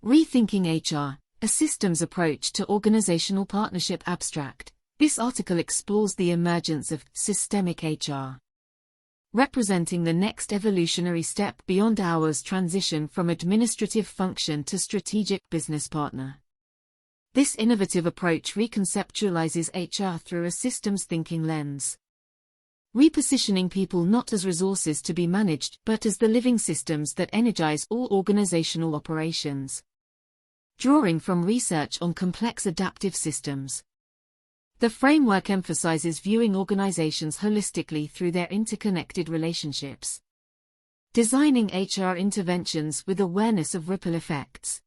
Rethinking HR, a systems approach to organizational partnership abstract. This article explores the emergence of systemic HR, representing the next evolutionary step beyond ours transition from administrative function to strategic business partner. This innovative approach reconceptualizes HR through a systems thinking lens, repositioning people not as resources to be managed but as the living systems that energize all organizational operations. Drawing from research on complex adaptive systems, the framework emphasizes viewing organizations holistically through their interconnected relationships, designing HR interventions with awareness of ripple effects,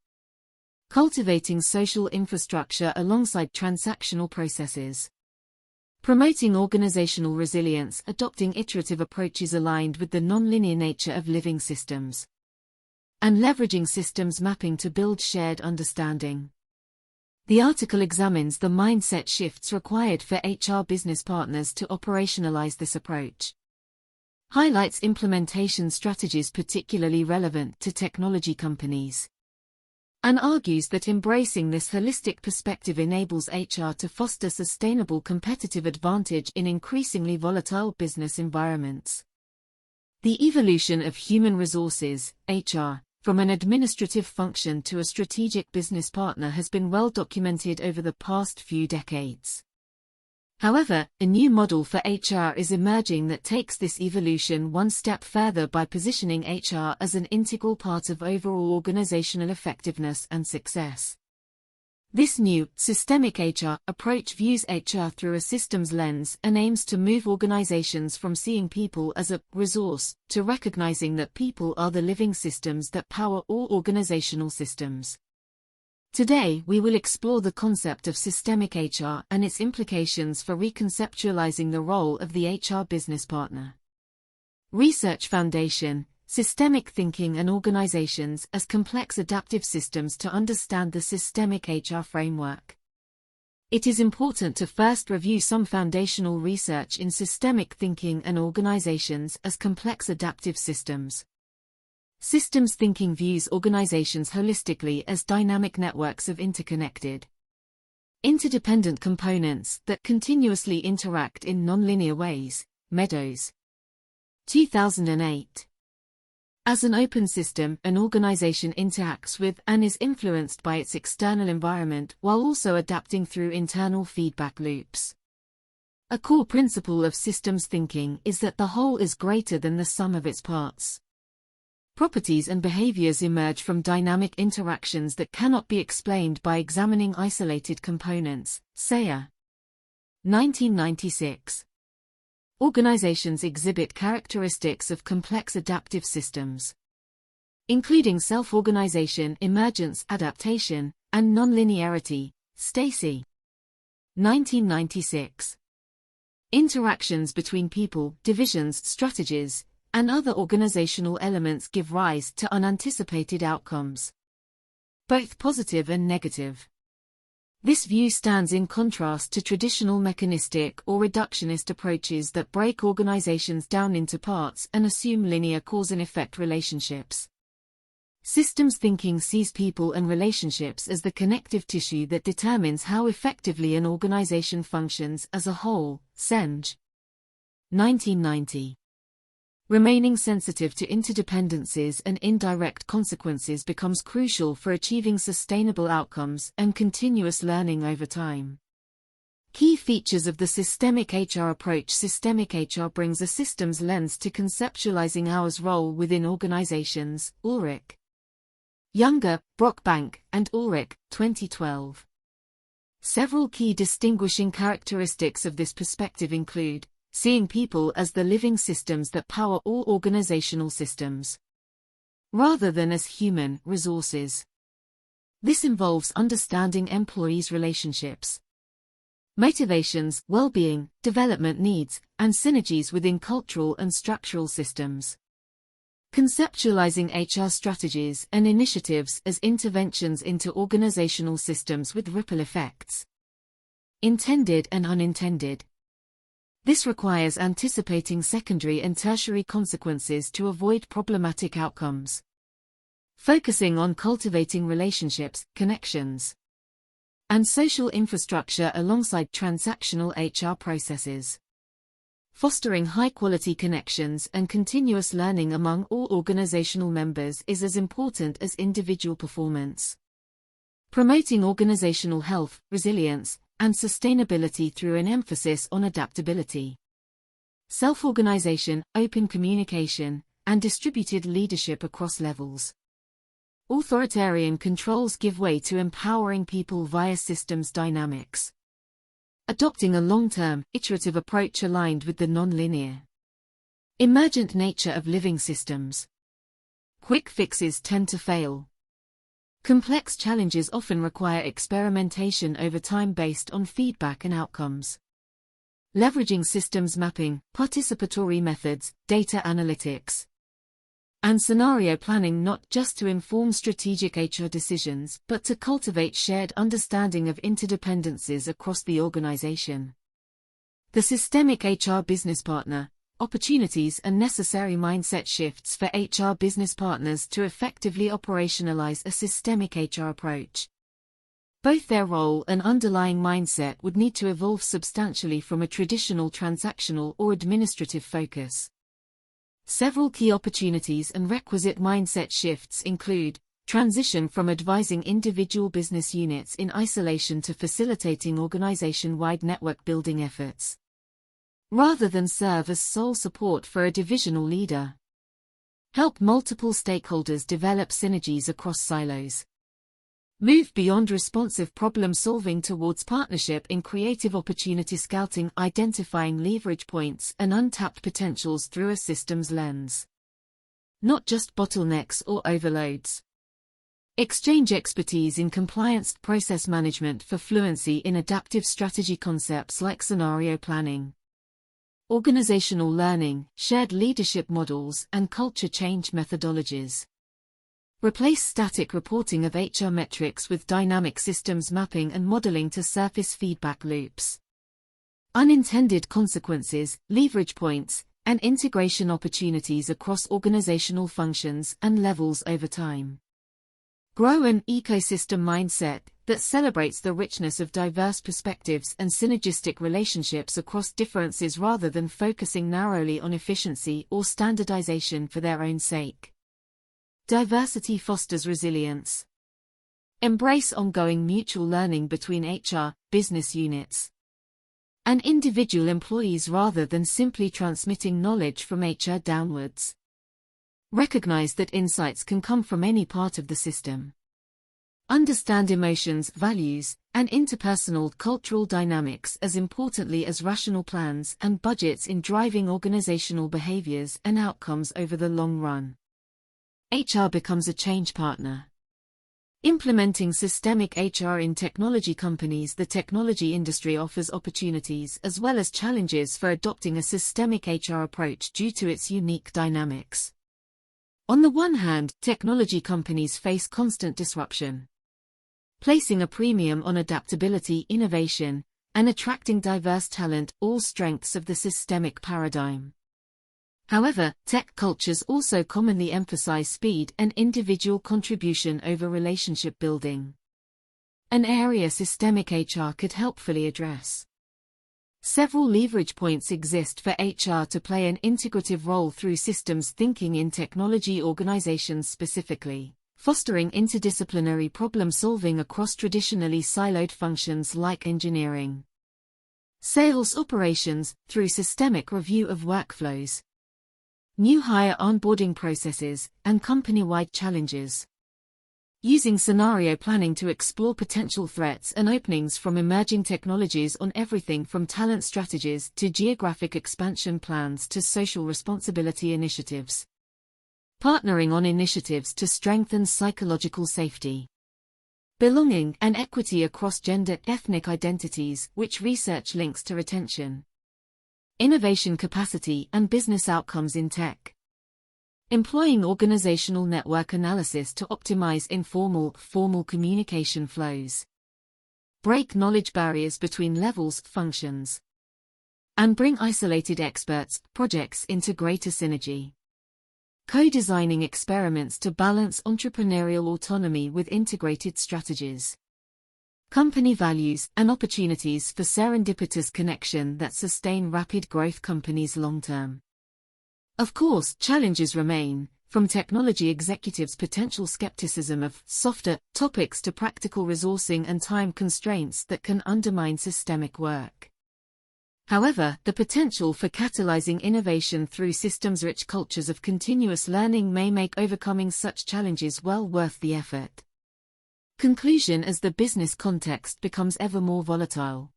cultivating social infrastructure alongside transactional processes, promoting organizational resilience, adopting iterative approaches aligned with the nonlinear nature of living systems, and leveraging systems mapping to build shared understanding. The article examines the mindset shifts required for HR business partners to operationalize this approach, highlights implementation strategies particularly relevant to technology companies, and argues that embracing this holistic perspective enables HR to foster sustainable competitive advantage in increasingly volatile business environments. The evolution of human resources, HR, from an administrative function to a strategic business partner has been well documented over the past few decades. However, a new model for HR is emerging that takes this evolution one step further by positioning HR as an integral part of overall organizational effectiveness and success. This new, systemic HR approach views HR through a systems lens and aims to move organizations from seeing people as a resource to recognizing that people are the living systems that power all organizational systems. Today, we will explore the concept of systemic HR and its implications for reconceptualizing the role of the HR business partner. Research foundation. Systemic thinking and organizations as complex adaptive systems to understand the systemic HR framework. It is important to first review some foundational research in systemic thinking and organizations as complex adaptive systems. Systems thinking views organizations holistically as dynamic networks of interconnected, interdependent components that continuously interact in nonlinear ways. Meadows, 2008. As an open system, an organization interacts with and is influenced by its external environment while also adapting through internal feedback loops. A core principle of systems thinking is that the whole is greater than the sum of its parts. Properties and behaviors emerge from dynamic interactions that cannot be explained by examining isolated components. Sayer, 1996. Organizations exhibit characteristics of complex adaptive systems, including self-organization, emergence, adaptation, and nonlinearity. Stacy, 1996. Interactions between people, divisions, strategies, and other organizational elements give rise to unanticipated outcomes, both positive and negative. This view stands in contrast to traditional mechanistic or reductionist approaches that break organizations down into parts and assume linear cause and effect relationships. Systems thinking sees people and relationships as the connective tissue that determines how effectively an organization functions as a whole. Senge, 1990. Remaining sensitive to interdependencies and indirect consequences becomes crucial for achieving sustainable outcomes and continuous learning over time. Key features of the systemic HR approach. Systemic HR brings a systems lens to conceptualizing our's role within organizations. Ulrich, Younger, Brockbank, and Ulrich, 2012. Several key distinguishing characteristics of this perspective include seeing people as the living systems that power all organizational systems, rather than as human resources. This involves understanding employees' relationships, motivations, well-being, development needs, and synergies within cultural and structural systems. Conceptualizing HR strategies and initiatives as interventions into organizational systems with ripple effects, intended and unintended. This requires anticipating secondary and tertiary consequences to avoid problematic outcomes. focusing on cultivating relationships, connections, and social infrastructure alongside transactional HR processes. Fostering high-quality connections and continuous learning among all organizational members is as important as individual performance. Promoting organizational health, resilience, and sustainability through an emphasis on adaptability, self-organization, open communication, and distributed leadership across levels. Authoritarian controls give way to empowering people via systems dynamics. Adopting a long-term, iterative approach aligned with the nonlinear, emergent nature of living systems. Quick fixes tend to fail. Complex challenges often require experimentation over time based on feedback and outcomes. Leveraging systems mapping, participatory methods, data analytics, and scenario planning not just to inform strategic HR decisions but to cultivate shared understanding of interdependencies across the organization. The systemic HR business partner, opportunities and necessary mindset shifts for HR business partners to effectively operationalize a systemic HR approach. Both their role and underlying mindset would need to evolve substantially from a traditional transactional or administrative focus. Several key opportunities and requisite mindset shifts include transition from advising individual business units in isolation to facilitating organization-wide network building efforts, rather than serve as sole support for a divisional leader. Help multiple stakeholders develop synergies across silos. Move beyond responsive problem-solving towards partnership in creative opportunity scouting, identifying leverage points and untapped potentials through a systems lens, not just bottlenecks or overloads. Exchange expertise in compliance process management for fluency in adaptive strategy concepts like scenario planning, organizational learning, shared leadership models, and culture change methodologies. Replace static reporting of HR metrics with dynamic systems mapping and modeling to surface feedback loops, unintended consequences, leverage points, and integration opportunities across organizational functions and levels over time. Grow an ecosystem mindset that celebrates the richness of diverse perspectives and synergistic relationships across differences rather than focusing narrowly on efficiency or standardization for their own sake. Diversity fosters resilience. Embrace ongoing mutual learning between HR, business units, and individual employees rather than simply transmitting knowledge from HR downwards. Recognize that insights can come from any part of the system. Understand emotions, values, and interpersonal cultural dynamics as importantly as rational plans and budgets in driving organizational behaviors and outcomes over the long run. HR becomes a change partner. Implementing systemic HR in technology companies. The technology industry offers opportunities as well as challenges for adopting a systemic HR approach due to its unique dynamics. On the one hand, technology companies face constant disruption, placing a premium on adaptability, innovation, and attracting diverse talent, all strengths of the systemic paradigm. However, tech cultures also commonly emphasize speed and individual contribution over relationship building, an area systemic HR could helpfully address. Several leverage points exist for HR to play an integrative role through systems thinking in technology organizations specifically, fostering interdisciplinary problem-solving across traditionally siloed functions like engineering, sales, operations, through systemic review of workflows, new hire onboarding processes, and company-wide challenges. Using scenario planning to explore potential threats and openings from emerging technologies on everything from talent strategies to geographic expansion plans to social responsibility initiatives. Partnering on initiatives to strengthen psychological safety, belonging, and equity across gender, ethnic identities, which research links to retention, innovation capacity, and business outcomes in tech. Employing organizational network analysis to optimize informal, formal communication flows, break knowledge barriers between levels, functions, and bring isolated experts, projects into greater synergy. co-designing experiments to balance entrepreneurial autonomy with integrated strategies. Company values and opportunities for serendipitous connection that sustain rapid growth companies long-term. Of course, challenges remain, from technology executives' potential skepticism of softer topics to practical resourcing and time constraints that can undermine systemic work. However, the potential for catalyzing innovation through systems-rich cultures of continuous learning may make overcoming such challenges well worth the effort. Conclusion: as the business context becomes ever more volatile,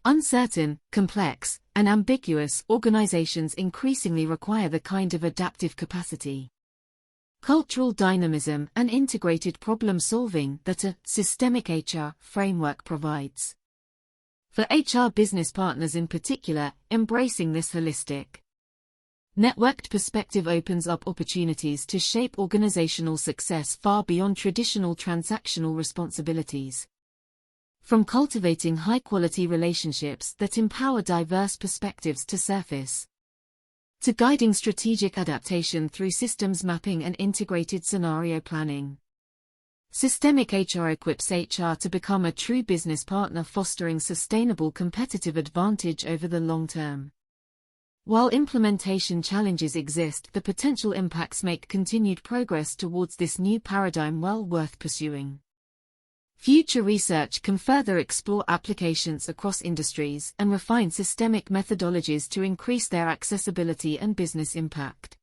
uncertain, complex, and ambiguous, organizations increasingly require the kind of adaptive capacity, cultural dynamism, and integrated problem-solving that a systemic HR framework provides. For HR business partners in particular, embracing this holistic, networked perspective opens up opportunities to shape organizational success far beyond traditional transactional responsibilities. From cultivating high-quality relationships that empower diverse perspectives to surface, to guiding strategic adaptation through systems mapping and integrated scenario planning. Systemic HR equips HR to become a true business partner, fostering sustainable competitive advantage over the long term. While implementation challenges exist, the potential impacts make continued progress towards this new paradigm well worth pursuing. Future research can further explore applications across industries and refine systemic methodologies to increase their accessibility and business impact.